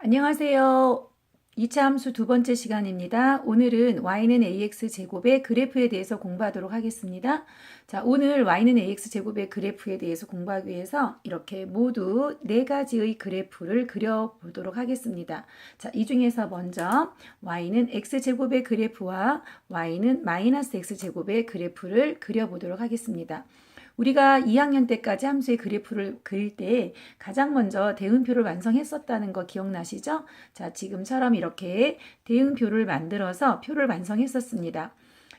안녕하세요. 2차 함수 두 번째 시간입니다. 오늘은 y는 ax 제곱의 그래프에 대해서 공부하도록 하겠습니다. 자, 오늘 y는 ax 제곱의 그래프에 대해서 공부하기 위해서 이렇게 모두 네 가지의 그래프를 그려보도록 하겠습니다. 자, 이 중에서 먼저 y는 x 제곱의 그래프와 y는 마이너스 x 제곱의 그래프를 그려보도록 하겠습니다. 우리가 2학년 때까지 함수의 그래프를 그릴 때 가장 먼저 대응표를 완성했었다는 거 기억나시죠? 자, 지금처럼 이렇게 대응표를 만들어서 표를 완성했었습니다.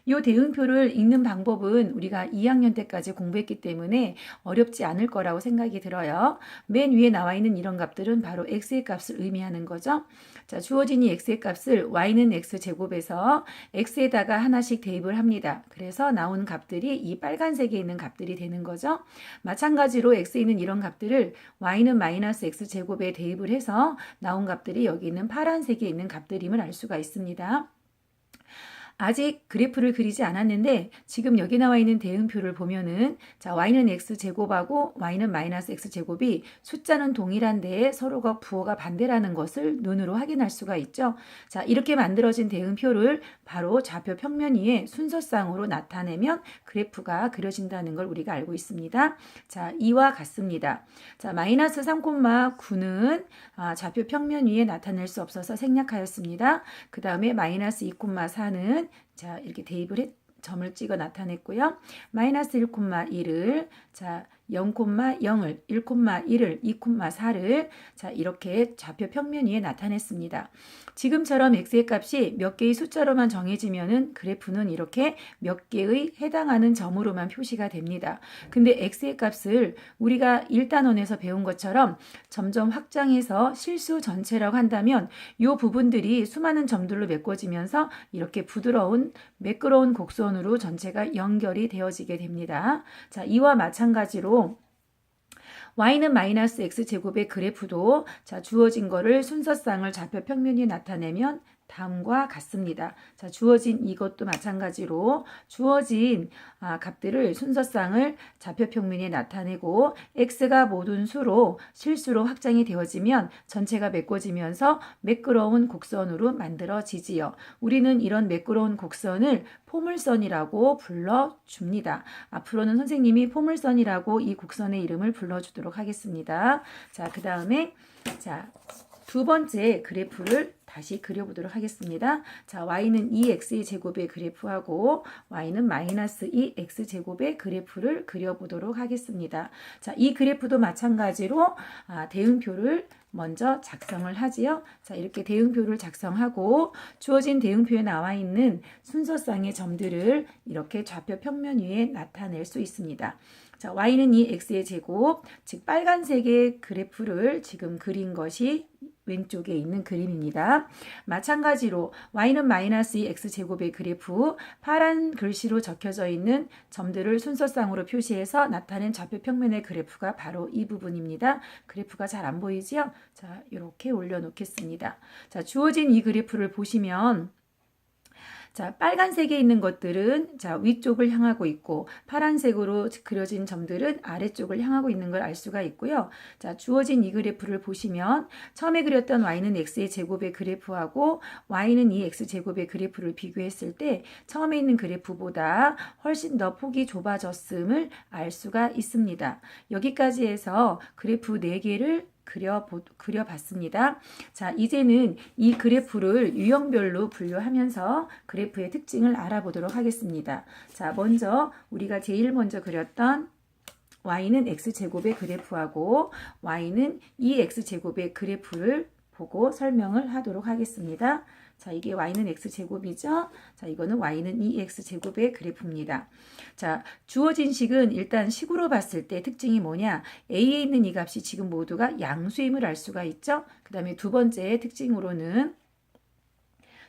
이 대응표를 읽는 방법은 우리가 2학년 때까지 공부했기 때문에 어렵지 않을 거라고 생각이 들어요. 맨 위에 나와 있는 이런 값들은 바로 x의 값을 의미하는 거죠. 자, 주어진 이 x의 값을 y는 x제곱에서 x에다가 하나씩 대입을 합니다. 그래서 나온 값들이 이 빨간색에 있는 값들이 되는 거죠. 마찬가지로 x에 있는 이런 값들을 y는 마이너스 x제곱에 대입을 해서 나온 값들이 여기 있는 파란색에 있는 값들임을 알 수가 있습니다. 아직 그래프를 그리지 않았는데 지금 여기 나와 있는 대응표를 보면은 자, y는 x제곱하고 y는 마이너스 x제곱이 숫자는 동일한데 서로가 부호가 반대라는 것을 눈으로 확인할 수가 있죠. 자, 이렇게 만들어진 대응표를 바로 좌표 평면 위에 순서상으로 나타내면 그래프가 그려진다는 걸 우리가 알고 있습니다. 자, 이와 같습니다. 자, 마이너스 3,9는 좌표 평면 위에 나타낼 수 없어서 생략하였습니다. 그 다음에 마이너스 2,4는 자, 이렇게 대입을 점을 찍어 나타냈고요. 마이너스 1,1을 자, 0,0을 1,1을 2,4를 자, 이렇게 좌표 평면 위에 나타냈습니다. 지금처럼 x의 값이 몇 개의 숫자로만 정해지면은 그래프는 이렇게 몇 개의 해당하는 점으로만 표시가 됩니다. 근데 x의 값을 우리가 1단원에서 배운 것처럼 점점 확장해서 실수 전체라고 한다면 이 부분들이 수많은 점들로 메꿔지면서 이렇게 부드러운 매끄러운 곡선으로 전체가 연결이 되어지게 됩니다. 자, 이와 마찬가지로 y는 마이너스 x제곱의 그래프도 자, 주어진 거를 순서상을 좌표 평면에 나타내면 다음과 같습니다. 자, 주어진 이것도 마찬가지로 주어진 값들을 순서상을 좌표 평면에 나타내고 x가 모든 수로 실수로 확장이 되어지면 전체가 메꿔지면서 매끄러운 곡선으로 만들어지지요. 우리는 이런 매끄러운 곡선을 포물선이라고 불러줍니다. 앞으로는 선생님이 포물선이라고 이 곡선의 이름을 불러주도록 하겠습니다. 자, 그 다음에 자, 두 번째 그래프를 다시 그려보도록 하겠습니다. 자, y는 2x의 제곱의 그래프하고 y는 마이너스 2x제곱의 그래프를 그려보도록 하겠습니다. 자, 이 그래프도 마찬가지로 대응표를 먼저 작성을 하지요. 자, 이렇게 대응표를 작성하고 주어진 대응표에 나와 있는 순서상의 점들을 이렇게 좌표 평면 위에 나타낼 수 있습니다. 자, y는 2x의 제곱, 즉 빨간색의 그래프를 지금 그린 것이 왼쪽에 있는 그림입니다. 마찬가지로 y는 마이너스 2x제곱의 그래프, 파란 글씨로 적혀져 있는 점들을 순서상으로 표시해서 나타낸 좌표 평면의 그래프가 바로 이 부분입니다. 그래프가 잘 안 보이지요? 자, 이렇게 올려놓겠습니다. 자, 주어진 이 그래프를 보시면 자, 빨간색에 있는 것들은 자, 위쪽을 향하고 있고 파란색으로 그려진 점들은 아래쪽을 향하고 있는 걸 알 수가 있고요. 자, 주어진 이 그래프를 보시면 처음에 그렸던 y는 x의 제곱의 그래프하고 y는 2x제곱의 그래프를 비교했을 때 처음에 있는 그래프보다 훨씬 더 폭이 좁아졌음을 알 수가 있습니다. 여기까지 해서 그래프 4개를 그려봤습니다. 자, 이제는 이 그래프를 유형별로 분류하면서 그래프의 특징을 알아보도록 하겠습니다. 자, 먼저 우리가 제일 먼저 그렸던 y는 x제곱의 그래프하고 y는 2x제곱의 그래프를 보고 설명을 하도록 하겠습니다. 자, 이게 y는 x제곱이죠. 자, 이거는 y는 2x제곱의 그래프입니다. 자, 주어진 식은 일단 식으로 봤을 때 특징이 뭐냐? a에 있는 이 값이 지금 모두가 양수임을 알 수가 있죠. 그 다음에 두 번째 특징으로는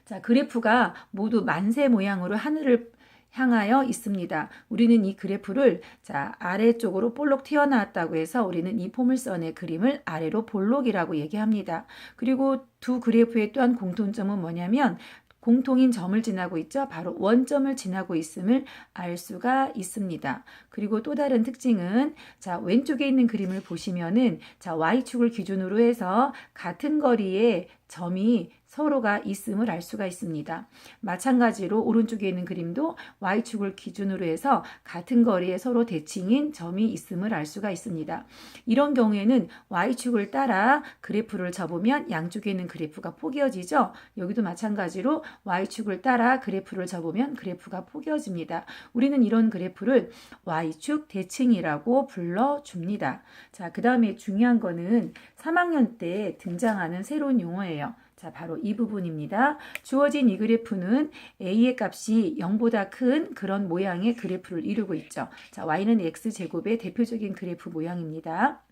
자, 그래프가 모두 만세 모양으로 하늘을 향하여 있습니다. 우리는 이 그래프를 자, 아래쪽으로 볼록 튀어나왔다고 해서 우리는 이 포물선의 그림을 아래로 볼록이라고 얘기합니다. 그리고 두 그래프의 또한 공통점은 뭐냐면 공통인 점을 지나고 있죠. 바로 원점을 지나고 있음을 알 수가 있습니다. 그리고 또 다른 특징은 자, 왼쪽에 있는 그림을 보시면은 자, Y축을 기준으로 해서 같은 거리에 점이 서로가 있음을 알 수가 있습니다. 마찬가지로 오른쪽에 있는 그림도 Y축을 기준으로 해서 같은 거리에 서로 대칭인 점이 있음을 알 수가 있습니다. 이런 경우에는 Y축을 따라 그래프를 접으면 양쪽에 있는 그래프가 포개어지죠. 여기도 마찬가지로 Y축을 따라 그래프를 접으면 그래프가 포개어집니다. 우리는 이런 그래프를 Y축 대칭이라고 불러줍니다. 자, 그 다음에 중요한 거는 3학년 때 등장하는 새로운 용어예요. 자, 바로 이 부분입니다. 주어진 이 그래프는 A의 값이 0보다 큰 그런 모양의 그래프를 이루고 있죠. 자, Y는 X제곱의 대표적인 그래프 모양입니다.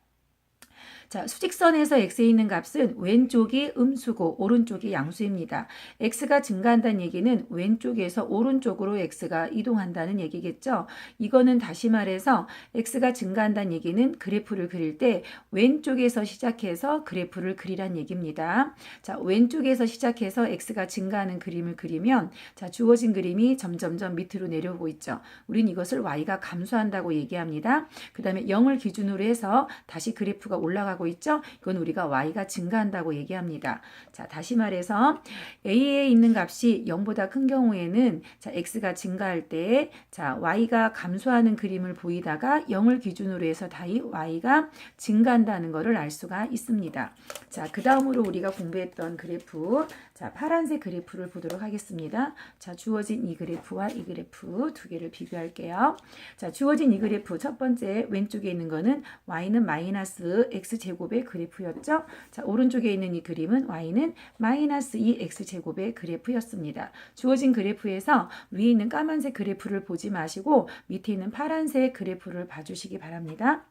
자, 수직선에서 x에 있는 값은 왼쪽이 음수고 오른쪽이 양수입니다. x가 증가한다는 얘기는 왼쪽에서 오른쪽으로 x가 이동한다는 얘기겠죠. 이거는 다시 말해서 x가 증가한다는 얘기는 그래프를 그릴 때 왼쪽에서 시작해서 그래프를 그리란 얘기입니다. 자, 왼쪽에서 시작해서 x가 증가하는 그림을 그리면 자, 주어진 그림이 점점점 밑으로 내려오고 있죠. 우린 이것을 y가 감소한다고 얘기합니다. 그 다음에 0을 기준으로 해서 다시 그래프가 올라가고 있죠. 이건 우리가 y가 증가한다고 얘기합니다. 자, 다시 말해서 a에 있는 값이 0보다 큰 경우에는 자, x가 증가할 때 자, y가 감소하는 그림을 보이다가 0을 기준으로 해서 다시 y가 증가한다는 것을 알 수가 있습니다. 자, 그 다음으로 우리가 공부했던 그래프, 자, 파란색 그래프를 보도록 하겠습니다. 자, 주어진 이 그래프와 이 그래프 두 개를 비교할게요. 자, 주어진 이 그래프 첫 번째 왼쪽에 있는 거는 y는 마이너스 x제곱의 그래프였죠. 자, 오른쪽에 있는 이 그림은 y는 마이너스 2x제곱의 그래프였습니다. 주어진 그래프에서 위에 있는 까만색 그래프를 보지 마시고 밑에 있는 파란색 그래프를 봐주시기 바랍니다.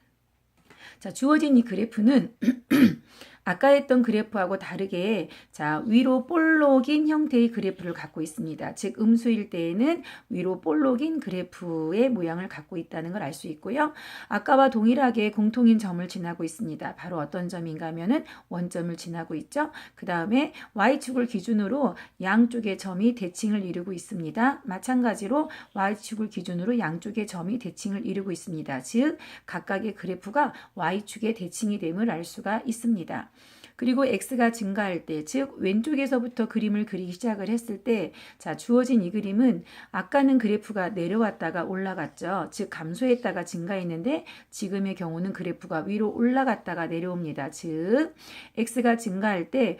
자, 주어진 이 그래프는 아까 했던 그래프하고 다르게 자, 위로 볼록인 형태의 그래프를 갖고 있습니다. 즉 음수일 때에는 위로 볼록인 그래프의 모양을 갖고 있다는 걸 알 수 있고요. 아까와 동일하게 공통인 점을 지나고 있습니다. 바로 어떤 점인가 하면은 원점을 지나고 있죠. 그 다음에 Y축을 기준으로 양쪽의 점이 대칭을 이루고 있습니다. 마찬가지로 Y축을 기준으로 양쪽의 점이 대칭을 이루고 있습니다. 즉 각각의 그래프가 Y축의 대칭이 됨을 알 수가 있습니다. 그리고 x가 증가할 때, 즉 왼쪽에서부터 그림을 그리기 시작을 했을 때 자, 주어진 이 그림은 아까는 그래프가 내려왔다가 올라갔죠. 즉 감소했다가 증가했는데 지금의 경우는 그래프가 위로 올라갔다가 내려옵니다. 즉 x가 증가할 때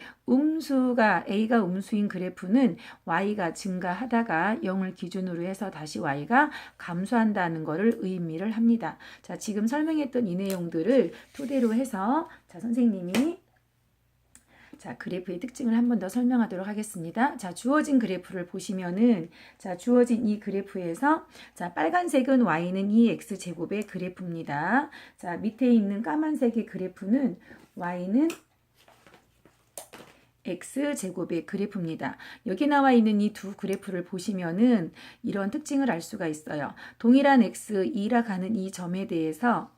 a가 음수인 그래프는 y가 증가하다가 0을 기준으로 해서 다시 y가 감소한다는 것을 의미를 합니다. 자, 지금 설명했던 이 내용들을 토대로 해서 자, 선생님이 자, 그래프의 특징을 한 번 더 설명하도록 하겠습니다. 자, 주어진 그래프를 보시면은 자, 주어진 이 그래프에서 자, 빨간색은 y는 2x제곱의 그래프입니다. 자, 밑에 있는 까만색의 그래프는 y는 x제곱의 그래프입니다. 여기 나와 있는 이 두 그래프를 보시면은 이런 특징을 알 수가 있어요. 동일한 x 2라 가는 이 점에 대해서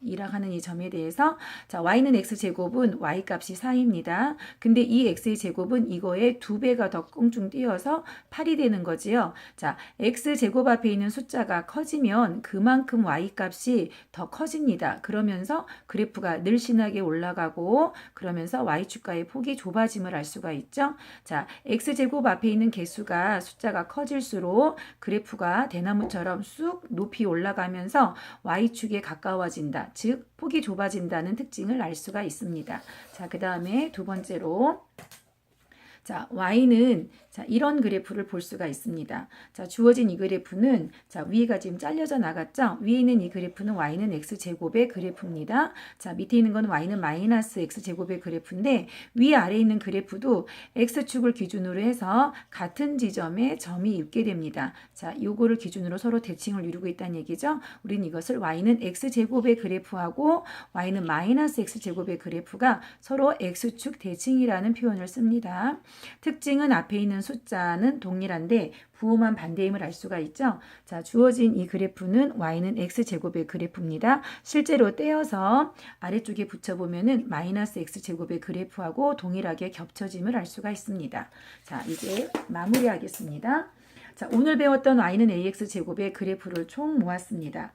자, y는 x제곱은 y 값이 4입니다. 근데 이 x의 제곱은 이거의 2배가 더 껑충 뛰어서 8이 되는 거지요. 자, x제곱 앞에 있는 숫자가 커지면 그만큼 y 값이 더 커집니다. 그러면서 그래프가 늘씬하게 올라가고 그러면서 y축과의 폭이 좁아짐을 알 수가 있죠. 자, x제곱 앞에 있는 개수가 숫자가 커질수록 그래프가 대나무처럼 쑥 높이 올라가면서 y축에 가까워진다. 즉 폭이 좁아진다는 특징을 알 수가 있습니다. 자, 그 다음에 두 번째로 자, y는 자, 이런 그래프를 볼 수가 있습니다. 자, 주어진 이 그래프는 자, 위가 지금 잘려져 나갔죠? 위에 있는 이 그래프는 y는 x제곱의 그래프입니다. 자, 밑에 있는 건 y는 마이너스 x제곱의 그래프인데 위아래 있는 그래프도 x축을 기준으로 해서 같은 지점에 점이 있게 됩니다. 자, 요거를 기준으로 서로 대칭을 이루고 있다는 얘기죠. 우린 이것을 y는 x제곱의 그래프하고 y는 마이너스 x제곱의 그래프가 서로 x축 대칭이라는 표현을 씁니다. 특징은 앞에 있는 숫자는 동일한데 부호만 반대임을 알 수가 있죠. 자, 주어진 이 그래프는 y는 x제곱의 그래프입니다. 실제로 떼어서 아래쪽에 붙여보면은 마이너스 x제곱의 그래프하고 동일하게 겹쳐짐을 알 수가 있습니다. 자, 이제 마무리하겠습니다. 자, 오늘 배웠던 y는 ax제곱의 그래프를 총 모았습니다.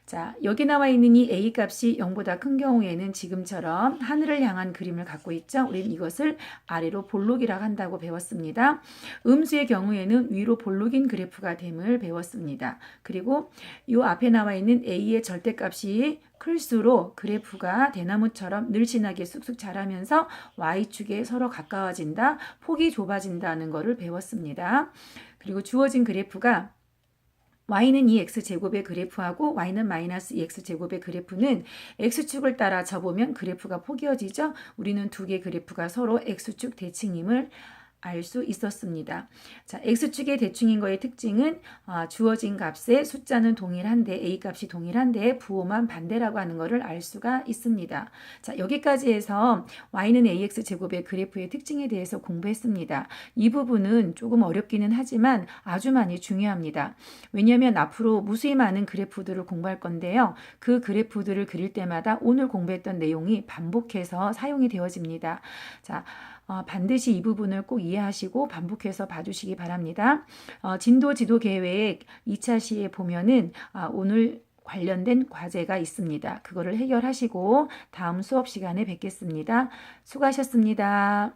자, 여기 나와 있는 이 a 값이 0보다 큰 경우에는 지금처럼 하늘을 향한 그림을 갖고 있죠. 우리는 이것을 아래로 볼록이라고 한다고 배웠습니다. 음수의 경우에는 위로 볼록인 그래프가 됨을 배웠습니다. 그리고 이 앞에 나와 있는 a의 절대값이 클수록 그래프가 대나무처럼 늘씬하게 쑥쑥 자라면서 y축에 서로 가까워진다, 폭이 좁아진다는 것을 배웠습니다. 그리고 주어진 그래프가 y는 2x제곱의 그래프하고 y는 마이너스 2x제곱의 그래프는 x축을 따라 접으면 그래프가 포개어지죠. 우리는 두 개의 그래프가 서로 x축 대칭임을 알 수 있었습니다. 자, x축의 대칭인 거의 특징은 주어진 값의 숫자는 동일한데 a 값이 동일한데 부호만 반대라고 하는 것을 알 수가 있습니다. 자, 여기까지 해서 y는 ax제곱의 그래프의 특징에 대해서 공부했습니다. 이 부분은 조금 어렵기는 하지만 아주 많이 중요합니다. 왜냐하면 앞으로 무수히 많은 그래프들을 공부할 건데요. 그 그래프들을 그릴 때마다 오늘 공부했던 내용이 반복해서 사용이 되어집니다. 자, 반드시 이 부분을 꼭 이해하시고 반복해서 봐주시기 바랍니다. 진도 지도 계획 2차 시에 보면은 오늘 관련된 과제가 있습니다. 그거를 해결하시고 다음 수업 시간에 뵙겠습니다. 수고하셨습니다.